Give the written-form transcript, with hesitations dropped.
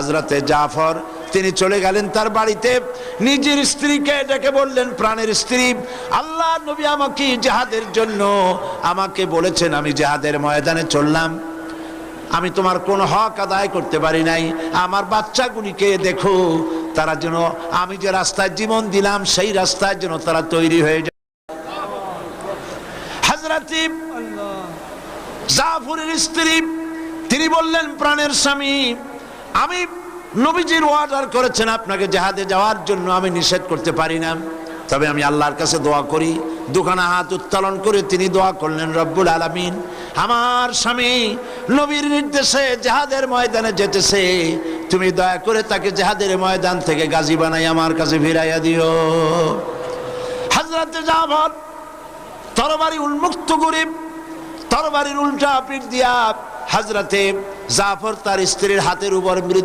হযরতে জাফর তিনি চলে গেলেন তার বাড়িতে, নিজের স্ত্রীকে ডেকে বললেন, প্রাণের স্ত্রী, আল্লাহ নবী আমাকে জিহাদের জন্য আমাকে বলেছেন, আমি জিহাদের ময়দানে চললাম, আমি তোমার কোন হক আদায় করতে পারি নাই, আমার বাচ্চাগুলিকে দেখো, তারা যেন আমি যে রাস্তায় জীবন দিলাম সেই রাস্তায় যেন তারা তৈরি হয়ে যায়। হযরত জাফরের স্ত্রী তিনি বললেন, প্রাণের স্বামী, আমি নবীজির অর্ডার করেছেন আপনাকে জিহাদে যাওয়ার জন্য, আমি নিষেধ করতে পারি না, তবে আমি আল্লাহর কাছে দোয়া করি। দুখানা হাত উত্তোলন করে তিনি দোয়া করলেন, রব্বুল আলামিন, আমার স্বামী নবীর নির্দেশে জিহাদের ময়দানে যেতেছে, তুমি দয়া করে তাকে জিহাদের ময়দান থেকে গাজী বানাই আমার কাছে ফিরাইয়া দিও। হযরত জাফর তরবারি উন্মুক্ত করে তরবারির উল্টা পিঠ দিয়া হযরতে জাফর তার স্ত্রীর হাতের উপর মৃদু